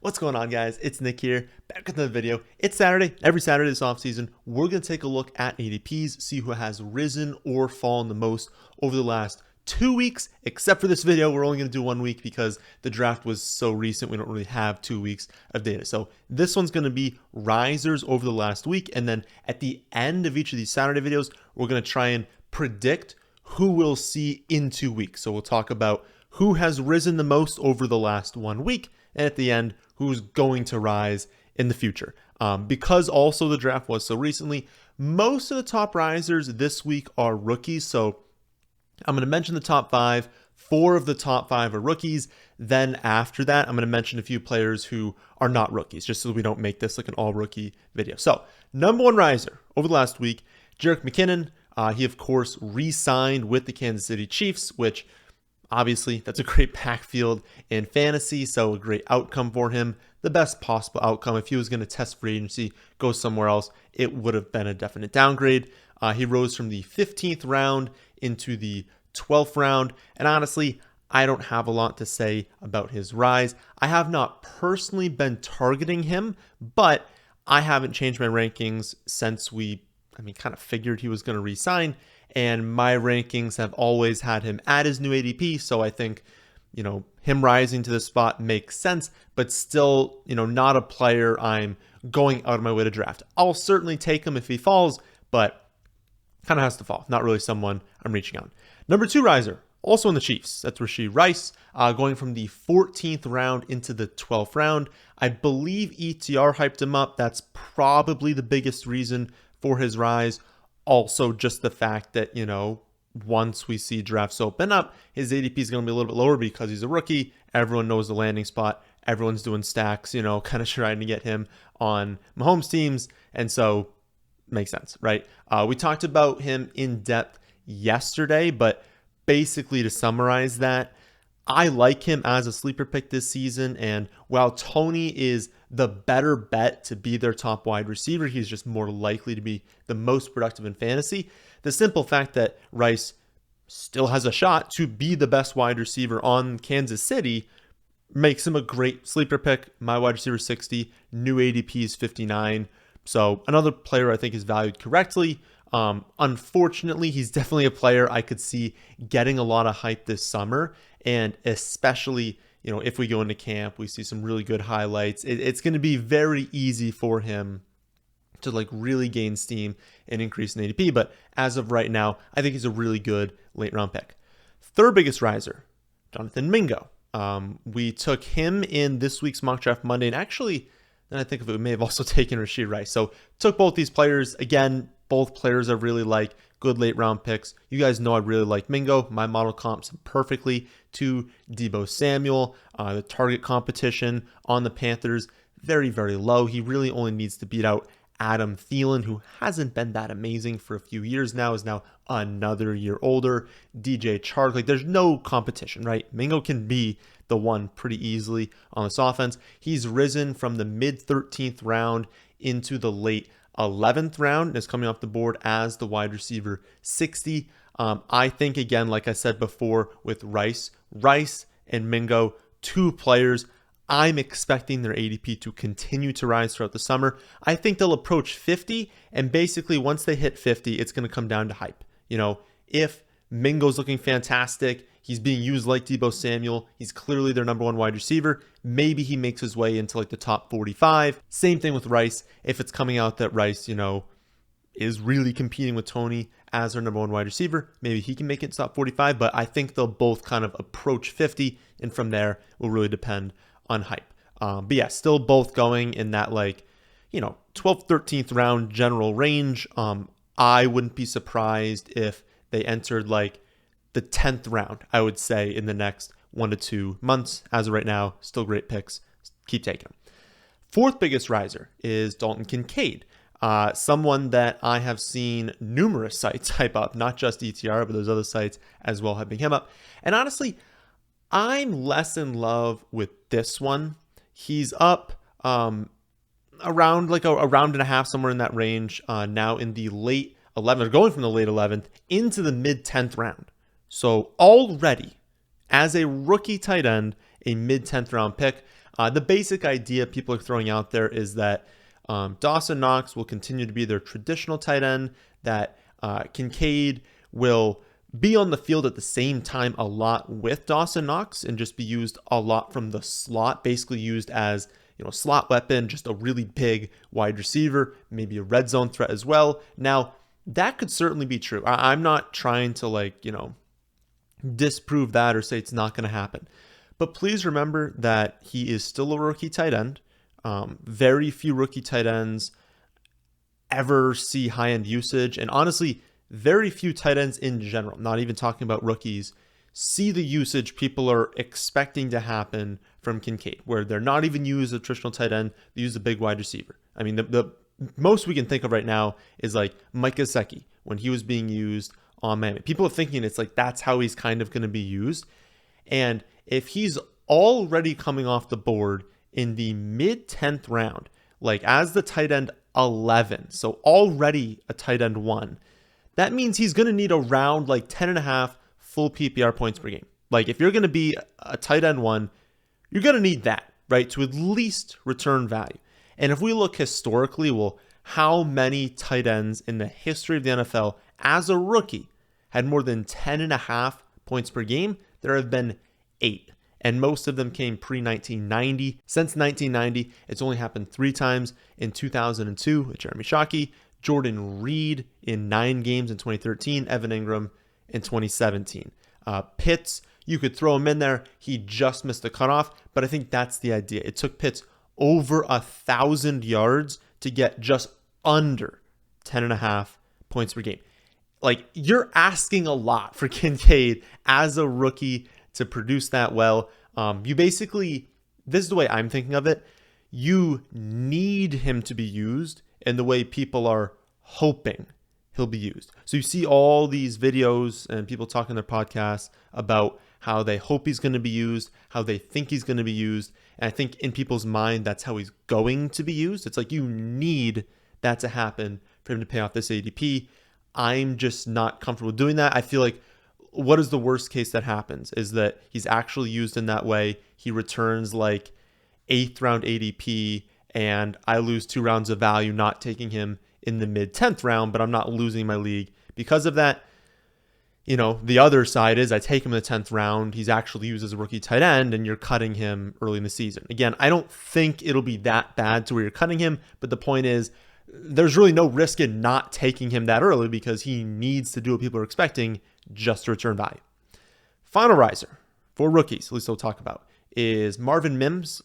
What's going on, guys? It's Nick here, back with another video. It's Saturday. Every Saturday this offseason, we're going to take a look at ADPs, see who has risen or fallen the most over the last 2 weeks, except for this video. We're only going to do 1 week because the draft was so recent, we don't really have 2 weeks of data. So this one's going to be risers over the last week, and then at the end of each of these Saturday videos, we're going to try and predict who we'll see in 2 weeks. So we'll talk about who has risen the most over the last 1 week, and at the end, who's going to rise in the future. Because also the draft was so recently, most of the top risers this week are rookies. So I'm going to mention the top 5. 4 of the top 5 are rookies. Then after that, I'm going to mention a few players who are not rookies, just so we don't make this like an all rookie video. So number 1 riser over the last week, Jerick McKinnon. He, of course, re-signed with the Kansas City Chiefs, which obviously that's a great backfield in fantasy, so a great outcome for him. The best possible outcome. If he was going to test free agency, go somewhere else, it would have been a definite downgrade. He rose from the 15th round into the 12th round, and honestly, I don't have a lot to say about his rise. I have not personally been targeting him, but I haven't changed my rankings since we kind of figured he was going to re-sign, and my rankings have always had him at his new ADP, so I think, him rising to this spot makes sense, but still, not a player I'm going out of my way to draft. I'll certainly take him if he falls, but kind of has to fall. Not really someone I'm reaching on. Number 2 riser, also in the Chiefs. That's Rashee Rice, going from the 14th round into the 12th round. I believe ETR hyped him up. That's probably the biggest reason for his rise. Also, just the fact that, once we see drafts open up, his ADP is going to be a little bit lower because he's a rookie. Everyone knows the landing spot. Everyone's doing stacks, kind of trying to get him on Mahomes teams. And so, makes sense, right? We talked about him in depth yesterday, but basically to summarize that, I like him as a sleeper pick this season. And while Tony is the better bet to be their top wide receiver, he's just more likely to be the most productive in fantasy. The simple fact that Rice still has a shot to be the best wide receiver on Kansas City makes him a great sleeper pick. My wide receiver 60, new ADP is 59. So another player I think is valued correctly. Unfortunately, he's definitely a player I could see getting a lot of hype this summer. And especially, if we go into camp, we see some really good highlights. It's going to be very easy for him to really gain steam and increase in ADP. But as of right now, I think he's a really good late round pick. 3rd biggest riser, Jonathan Mingo. We took him in this week's mock draft Monday. And actually, then I think of it, we may have also taken Rashee Rice. So took both these players. Again, both players I really like. Good late round picks. You guys know I really like Mingo. My model comps him perfectly to Deebo Samuel. The target competition on the Panthers, very, very low. He really only needs to beat out Adam Thielen, who hasn't been that amazing for a few years now, is now another year older. DJ Chark, there's no competition, right? Mingo can be the one pretty easily on this offense. He's risen from the mid 13th round into the late 11th round and is coming off the board as the wide receiver 60. I think, again, like I said before, with Rice and Mingo, 2 players, I'm expecting their ADP to continue to rise throughout the summer. I think they'll approach 50, and basically once they hit 50, it's going to come down to hype. If Mingo's looking fantastic, he's being used like Deebo Samuel, he's clearly their number 1 wide receiver, maybe he makes his way into the top 45. Same thing with Rice. If it's coming out that Rice, is really competing with Tony as their number 1 wide receiver, maybe he can make it to top 45, but I think they'll both kind of approach 50, and from there will really depend on hype. But yeah, still both going in that 12th, 13th round general range. I wouldn't be surprised if they entered the 10th round, I would say, in the next 1 to 2 months. As of right now, still great picks. Keep taking them. 4th biggest riser is Dalton Kincaid. Someone that I have seen numerous sites hype up, not just ETR, but those other sites as well hyping him up. And honestly, I'm less in love with this one. He's up around a round and a half, somewhere in that range, now in the late 11th, going from the late 11th into the mid 10th round. So already, as a rookie tight end, a mid 10th round pick, The basic idea people are throwing out there is that Dawson Knox will continue to be their traditional tight end, that Kincaid will be on the field at the same time a lot with Dawson Knox and just be used a lot from the slot, basically used as slot weapon, just a really big wide receiver, maybe a red zone threat as well. Now, that could certainly be true. I'm not trying to disprove that or say it's not going to happen. But please remember that he is still a rookie tight end. Very few rookie tight ends ever see high-end usage. And honestly, very few tight ends in general, not even talking about rookies, see the usage people are expecting to happen from Kincaid, where they're not even used as a traditional tight end, they use a big wide receiver. I mean, the most we can think of right now is like Mike Gesicki when he was being used on Miami. People are thinking it's like that's how he's kind of going to be used. And if he's already coming off the board in the mid-10th round, like as the tight end 11, so already a tight end 1, that means he's going to need around like 10.5 full PPR points per game. Like if you're going to be a tight end 1, you're going to need that, right, to at least return value. And if we look historically, well, how many tight ends in the history of the NFL as a rookie had more than 10.5 points per game? There have been 8. And most of them came pre-1990. Since 1990, it's only happened 3 times: in 2002 with Jeremy Shockey, Jordan Reed in 9 games in 2013, Evan Ingram in 2017. Pitts, you could throw him in there. He just missed the cutoff, but I think that's the idea. It took Pitts over 1,000 yards to get just under 10.5 points per game. Like, you're asking a lot for Kincaid as a rookie to produce that well. You basically, this is the way I'm thinking of it, you need him to be used in the way people are hoping he'll be used. So you see all these videos and people talking in their podcasts about how they hope he's going to be used, how they think he's going to be used. And I think in people's mind, that's how he's going to be used. It's like you need that to happen for him to pay off this ADP. I'm just not comfortable doing that. I feel like what is the worst case that happens is that he's actually used in that way. He returns like 8th round ADP and I lose 2 rounds of value not taking him in the mid-10th round, but I'm not losing my league because of that. The other side is I take him in the 10th round. He's actually used as a rookie tight end and you're cutting him early in the season. Again, I don't think it'll be that bad to where you're cutting him, but the point is there's really no risk in not taking him that early because he needs to do what people are expecting just to return value. Final riser for rookies, at least we'll talk about, is Marvin Mims,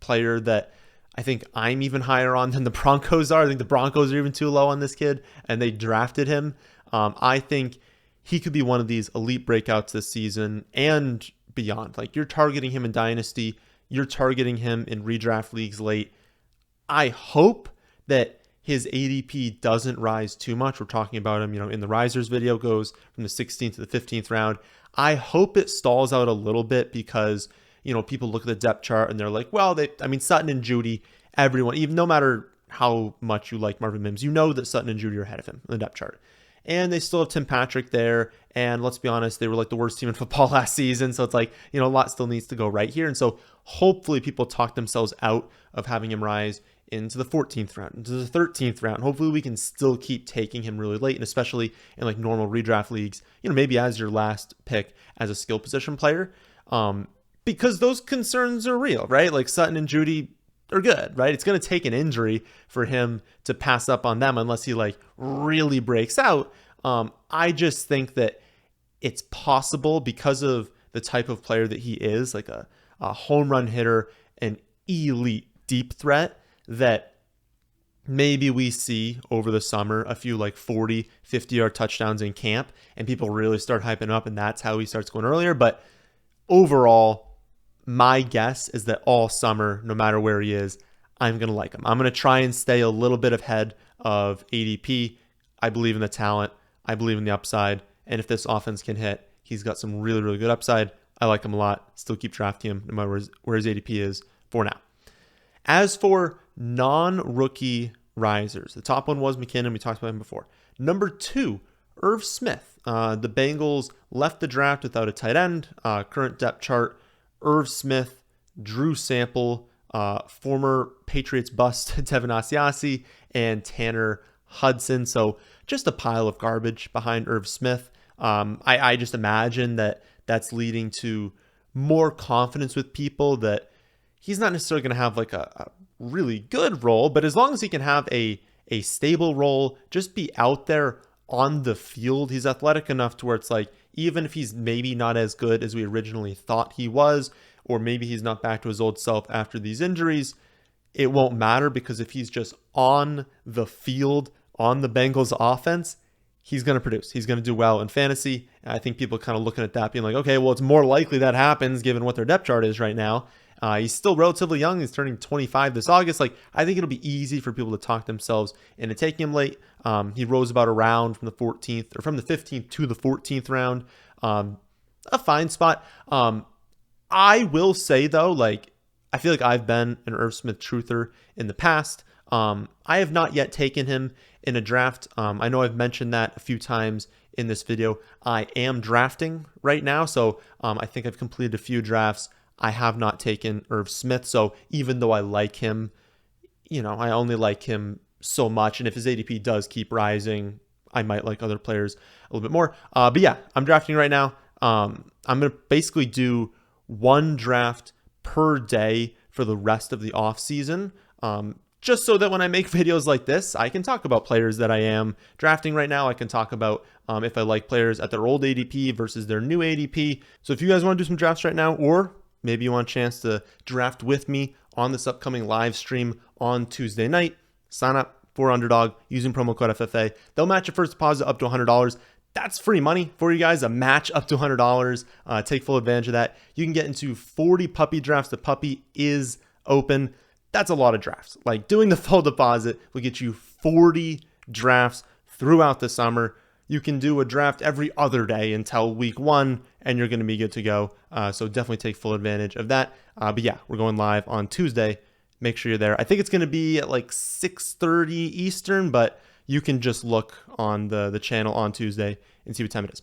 player that I think I'm even higher on than the Broncos are. I think the Broncos are even too low on this kid, and they drafted him. I think he could be one of these elite breakouts this season and beyond. Like, you're targeting him in Dynasty. You're targeting him in redraft leagues late. I hope that his ADP doesn't rise too much. We're talking about him, in the risers video, goes from the 16th to the 15th round. I hope it stalls out a little bit because, people look at the depth chart and they're like, well, Sutton and Judy, everyone, even no matter how much you like Marvin Mims, that Sutton and Judy are ahead of him on the depth chart. And they still have Tim Patrick there. And let's be honest, they were like the worst team in football last season. So it's like, a lot still needs to go right here. And so hopefully people talk themselves out of having him rise into the 14th round, into the 13th round. Hopefully we can still keep taking him really late, and especially in like normal redraft leagues, maybe as your last pick as a skill position player, because those concerns are real, right? Like Sutton and Judy are good, right? It's going to take an injury for him to pass up on them unless he like really breaks out. I just think that it's possible because of the type of player that he is, like a home run hitter, an elite deep threat, that maybe we see over the summer a few like 40, 50-yard touchdowns in camp and people really start hyping up and that's how he starts going earlier. But overall, my guess is that all summer, no matter where he is, I'm going to like him. I'm going to try and stay a little bit ahead of ADP. I believe in the talent. I believe in the upside. And if this offense can hit, he's got some really, really good upside. I like him a lot. Still keep drafting him no matter where his ADP is for now. As for non-rookie risers, the top one was McKinnon. We talked about him before. Number 2, Irv Smith. The Bengals left the draft without a tight end. Current depth chart, Irv Smith, Drew Sample, former Patriots bust Devin Asiasi, and Tanner Hudson. So just a pile of garbage behind Irv Smith. I just imagine that that's leading to more confidence with people that he's not necessarily going to have like a really good role, but as long as he can have a stable role, just be out there on the field, he's athletic enough to where it's like, even if he's maybe not as good as we originally thought he was, or maybe he's not back to his old self after these injuries, it won't matter, because if he's just on the field, on the Bengals offense, he's going to produce. He's going to do well in fantasy. And I think people kind of looking at that being like, okay, well, it's more likely that happens given what their depth chart is right now. He's still relatively young. He's turning 25 this August. Like, I think it'll be easy for people to talk themselves into taking him late. He rose about a round from the 14th or from the 15th to the 14th round. A fine spot. I will say though, like, I feel like I've been an Irv Smith truther in the past. I have not yet taken him in a draft. I know I've mentioned that a few times in this video. I am drafting right now, so I think I've completed a few drafts. I have not taken Irv Smith, so even though I like him, I only like him so much, and if his ADP does keep rising, I might like other players a little bit more. But yeah, I'm drafting right now. I'm going to basically do one draft per day for the rest of the off season. Just so that when I make videos like this, I can talk about players that I am drafting right now. I can talk about if I like players at their old ADP versus their new ADP. So if you guys want to do some drafts right now, or maybe you want a chance to draft with me on this upcoming live stream on Tuesday night, sign up for Underdog using promo code FFA. They'll match your first deposit up to $100. That's free money for you guys, a match up to $100. Take full advantage of that. You can get into 40 puppy drafts. The puppy is open. That's a lot of drafts. Like, doing the full deposit will get you 40 drafts throughout the summer. You can do a draft every other day until week 1, and you're going to be good to go. So definitely take full advantage of that. But yeah, we're going live on Tuesday. Make sure you're there. I think it's going to be at like 6:30 Eastern, but you can just look on the channel on Tuesday and see what time it is.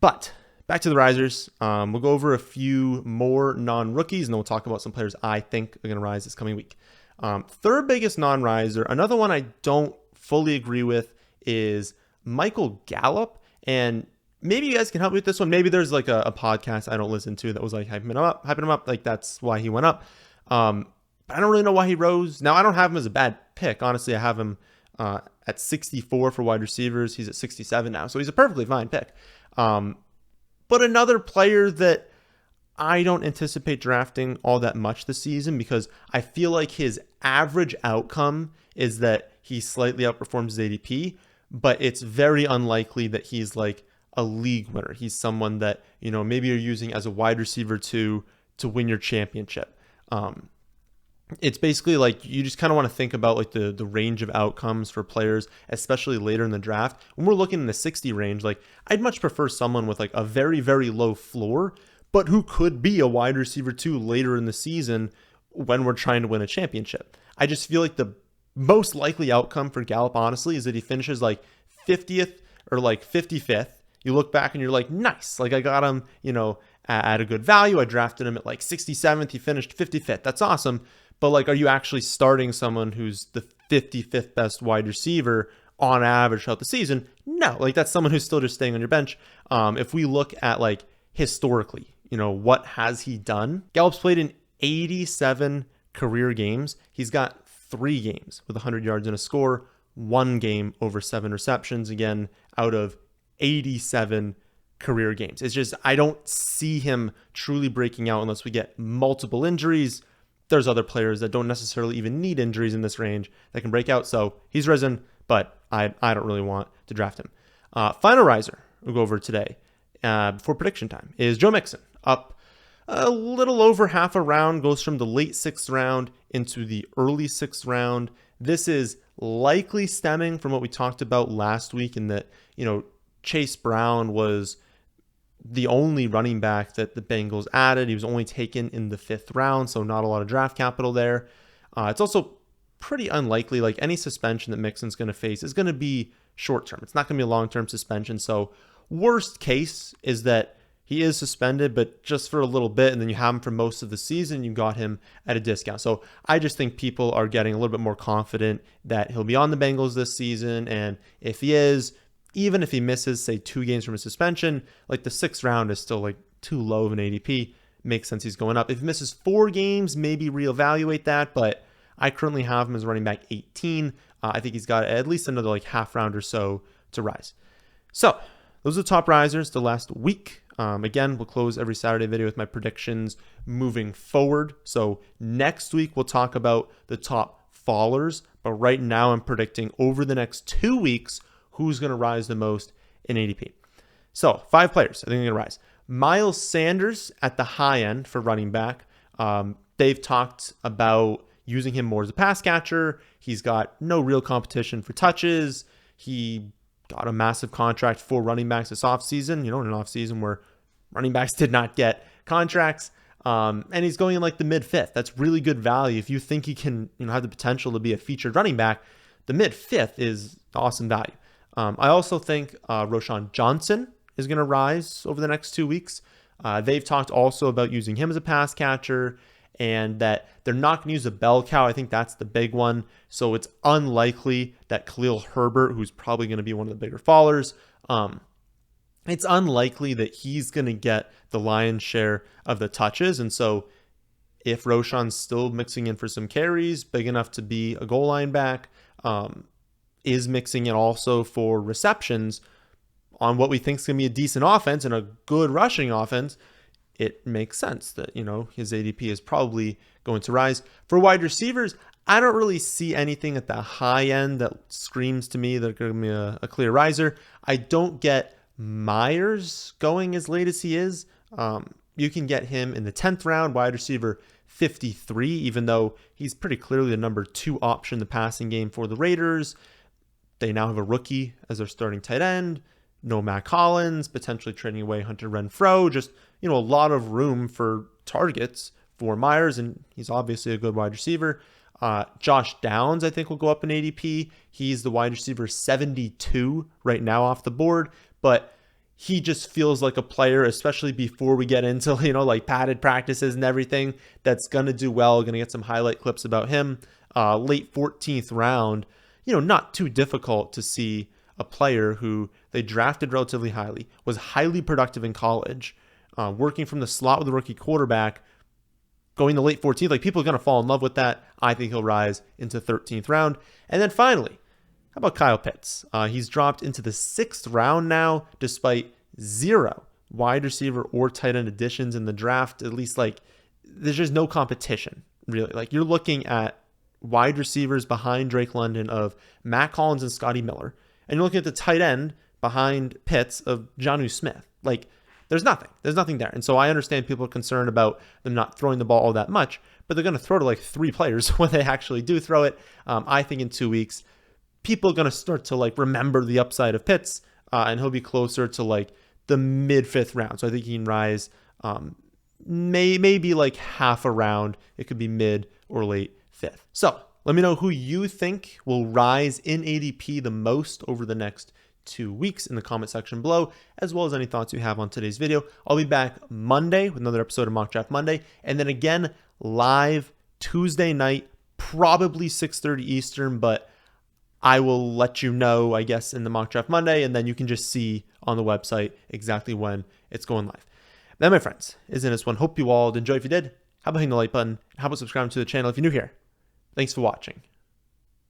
But back to the risers. We'll go over a few more non-rookies, and then we'll talk about some players I think are going to rise this coming week. Third biggest non-riser, another one I don't fully agree with, is Michael Gallup. And maybe you guys can help me with this one. Maybe there's like a podcast I don't listen to that was like hyping him up. Like, that's why he went up. But I don't really know why he rose. Now, I don't have him as a bad pick. Honestly, I have him at 64 for wide receivers. He's at 67 now, so he's a perfectly fine pick. But another player that I don't anticipate drafting all that much this season, because I feel like his average outcome is that he slightly outperforms his ADP, but it's very unlikely that he's like a league winner. He's someone that, maybe you're using as a wide receiver to win your championship. It's basically like you just kind of want to think about like the range of outcomes for players, especially later in the draft. When we're looking in the 60 range, like, I'd much prefer someone with like a very, very low floor, but who could be a wide receiver too later in the season when we're trying to win a championship. I just feel like the most likely outcome for Gallup, honestly, is that he finishes like 50th or like 55th. You look back and you're like, nice. Like, I got him, at a good value. I drafted him at like 67th. He finished 55th. That's awesome. But like, are you actually starting someone who's the 55th best wide receiver on average throughout the season? No, like, that's someone who's still just staying on your bench. If we look at like historically, what has he done? Gallup's played in 87 career games. He's got 3 games with 100 yards and a score, 1 game over 7 receptions, again, out of 87 career games. It's just, I don't see him truly breaking out unless we get multiple injuries. There's other players that don't necessarily even need injuries in this range that can break out. So he's risen, but I don't really want to draft him. Final riser we'll go over today before prediction time is Joe Mixon, up a little over half a round, goes from the late 6th round into the early 6th round. This is likely stemming from what we talked about last week, in that, Chase Brown was the only running back that the Bengals added. He was only taken in the 5th round, so not a lot of draft capital there. It's also pretty unlikely, like, any suspension that Mixon's going to face is going to be short-term. It's not going to be a long-term suspension. So worst case is that he is suspended, but just for a little bit, and then you have him for most of the season, you got him at a discount. So I just think people are getting a little bit more confident that he'll be on the Bengals this season. And if he is, even if he misses, say, 2 games from a suspension, like the 6th round is still like too low of an ADP. Makes sense he's going up. If he misses 4 games, maybe reevaluate that, but I currently have him as running back 18. I think he's got at least another like half round or so to rise. So those are the top risers the last week. Again, we'll close every Saturday video with my predictions moving forward. So next week, we'll talk about the top fallers. But right now, I'm predicting over the next 2 weeks, who's going to rise the most in ADP. So 5 players I think are going to rise. Miles Sanders at the high end for running back. They've talked about using him more as a pass catcher. He's got no real competition for touches. He got a massive contract for running backs this offseason, in an offseason where running backs did not get contracts. And he's going in like the mid-5th. That's really good value. If you think he can have the potential to be a featured running back, the mid-5th is awesome value. I also think Roschon Johnson is going to rise over the next 2 weeks. They've talked also about using him as a pass catcher, and that they're not going to use a bell cow. I think that's the big one. So it's unlikely that Khalil Herbert, who's probably going to be one of the bigger fallers, it's unlikely that he's going to get the lion's share of the touches. And so if Roschon's still mixing in for some carries, big enough to be a goal line back, is mixing in also for receptions on what we think is going to be a decent offense and a good rushing offense, it makes sense that, his ADP is probably going to rise. For wide receivers, I don't really see anything at the high end that screams to me that they're going to be a clear riser. I don't get Myers going as late as he is. You can get him in the 10th round, wide receiver 53, even though he's pretty clearly the number 2 option in the passing game for the Raiders. They now have a rookie as their starting tight end. No Matt Collins, potentially trading away Hunter Renfrow. Just, a lot of room for targets for Myers, and he's obviously a good wide receiver. Josh Downs, I think, will go up in ADP. He's the wide receiver 72 right now off the board, but he just feels like a player, especially before we get into, like padded practices and everything, that's going to do well. Going to get some highlight clips about him. Late 14th round, not too difficult to see a player who they drafted relatively highly, was highly productive in college, working from the slot with a rookie quarterback, going to late 14th. Like, people are going to fall in love with that. I think he'll rise into 13th round. And then finally, how about Kyle Pitts? He's dropped into the 6th round now, despite 0 wide receiver or tight end additions in the draft. At least, there's just no competition, really. You're looking at wide receivers behind Drake London of Matt Collins and Scotty Miller. And you're looking at the tight end behind Pitts of Jonnu Smith. There's nothing. There's nothing there. And so I understand people are concerned about them not throwing the ball all that much, but they're going to throw to 3 players when they actually do throw it. I think in 2 weeks, people are going to start to remember the upside of Pitts, and he'll be closer to the mid-5th round. So I think he can rise maybe half a round. It could be mid or late 5th. So let me know who you think will rise in ADP the most over the next 2 weeks in the comment section below, as well as any thoughts you have on today's video. I'll be back Monday with another episode of Mock Draft Monday, and then again live Tuesday night, probably 6:30 Eastern, but I will let you know, I guess, in the Mock Draft Monday, and then you can just see on the website exactly when it's going live. That, my friends, is in this one. Hope you all enjoyed. If you did, how about hitting the like button? How about subscribing to the channel if you're new here? Thanks for watching.